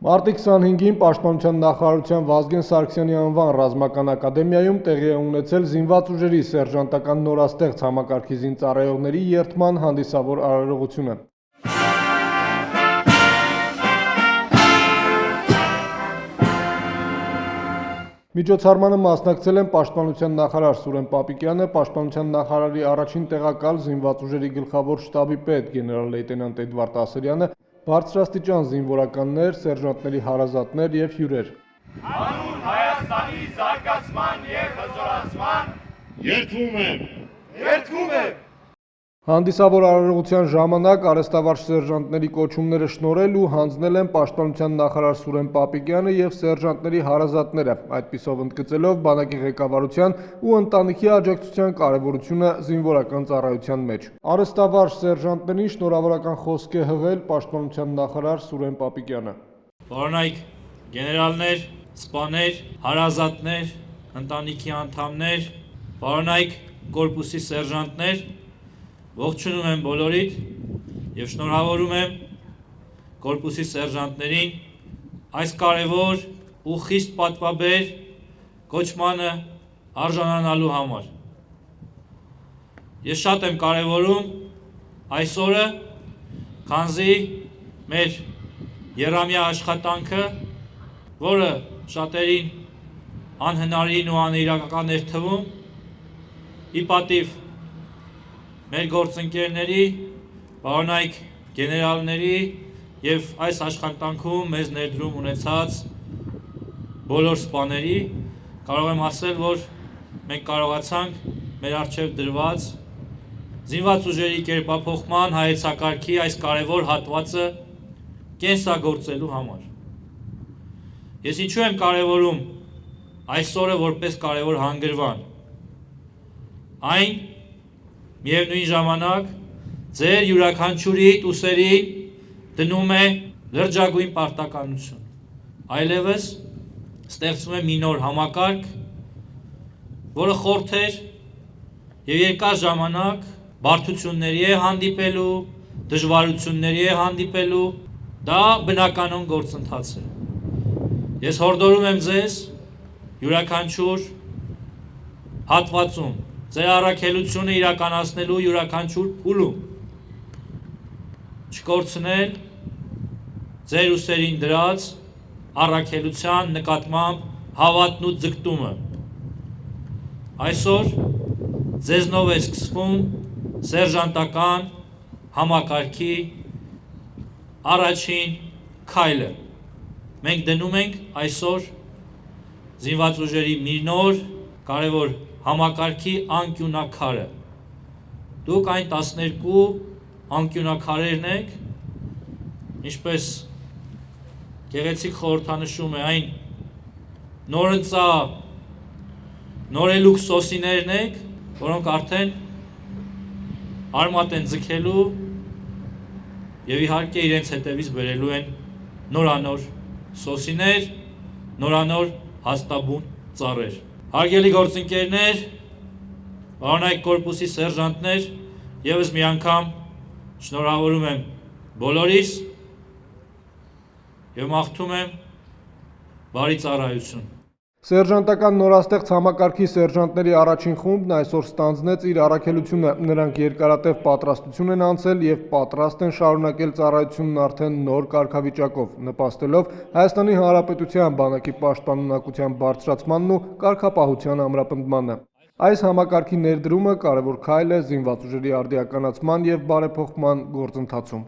Մարտի 25-ին Պաշտպանության նախարարության Վազգեն Սարգսյանի անվան ռազմական ակադեմիայում տեղի է ունեցել զինված ուժերի սերժանտական նորաստեղծ համակարգի զինծառայողների երթման հանդիսավոր արարողությունը։ Միջոցառմանը մասնակցել են Պաշտպանության նախարար Սուրեն Պապիկյանը, Պաշտպանության նախարարի առաջին տեղակալ զինված ուժերի գլխավոր շտաբի պետ գեներալ-լեյտենանտ Էդվարդ Ասրյանը, բարձրաստիճան զինվորականներ, սերժանտների հարազատներ և հյուրեր։ Հանուն Հայաստանի զարգացման և հզորացման երդվում եմ։ Հանդիսավոր արարողության ժամանակ արհեստավարժ սերժանտների կոչումները շնորհել ու հանձնել են Պաշտպանության նախարար Սուրեն Պապիկյանը և սերժանտների հարազատները, այդպիսով ընդգծելով բանակի ղեկավարության ու ընտանիքի աջակցության կարևորությունը զինվորական ծառայության մեջ։ Արհեստավարժ սերժանտներին շնորհավորական խոսք է հղել Պաշտպանության նախարար Սուրեն Պապիկյանը։ Պարոնայք գեներալներ, սպաներ, հարազատներ, ընտանիքի անդամներ, պարոնայք կորպուսի սերժանտներ, ողջունում եմ բոլորիդ և շնորհավորում եմ կորպուսի սերժանտներին այս կարևոր ու խիստ պատվաբեր կոչմանը արժանանալու համար։ Ես շատ եմ կարևորում այս օրը, քանզի մեր եռամյա աշխատանքը, որը շատերին անհնարին ու անիրական էր թվում, ի պատիվ մեր գործընկերների, պարոնայք գեներալների և այս աշխատանքում մեզ ներդրում ունեցած բոլոր սպաների, կարող եմ ասել, որ մենք կարողացանք մեր առջև դրված զինված ուժերի կերպափոխման հայեցակարգի այս կարևոր հատվածը կենսագործելու համար։ Ես ինչու եմ կարևորում այս օրը որպես կարևոր հանգրվան։ Այն միևնույն ժամանակ ձեր յուրաքանչյուրի ուսերին դնում է լրջագույն պարտականություն։ Այլևս ստեղծվում է մի նոր համակարգ, որը խորթ էր և երկար ժամանակ բարդությունների է հանդիպելու, դժվարությունների է հանդիպելու, դա բնականon գործընթաց է։ Ես հորդորում եմ ձեզ յուրաքանչյուր հատվածում ձեր առաքելությունը իրականացնելու յուրաքանչյուր փուլում չկորցնել ձեր ուսերին դրած առաքելության նկատմամբ հավատն ու ձգտումը։ Այսօր ձեզնով է սկսվում սերժանտական համակարգի առաջին քայլը։ Մենք դնում ենք այսօր զինված ուժերի մի նոր կարևոր համակարգի անկյունակարը։ Դուք այն 12 անկյունակարերն եք, ինչպես գեղեցիկ խորհրդանշում է, այն նորընծա նորելուկ սոսիներն եք, որոնք արդեն արմատ են ձգելու և իհարկե իրենց հետևից բերելու են նորանոր սոսիներ, նորանոր հաստաբուն ծառեր։ Հարգելի գործընկերներ, պարոնայք կորպուսի սերժանտներ, ևս մի անգամ շնորհավորում եմ բոլորիս և մաղթում եմ բարի ծառայություն։ Սերժանտական նորաստեղծ համակարգի սերժանտների առաջին խումբն այսօր ստանձնեց իր առաքելությունը, նրանք երկարատև պատրաստություն են անցել և պատրաստ են շարունակել ծառայությունն արդեն նոր կարգավիճակով, նպաստելով Հայաստանի Հանրապետության բանակի պաշտպանունակության բարձրացմանն ու կարգապահության ամրապնդմանը։ Այս համակարգի ներդրումը կարևոր քայլ է զինված ուժերի արդիականացման և բարեփոխման գործընթացում։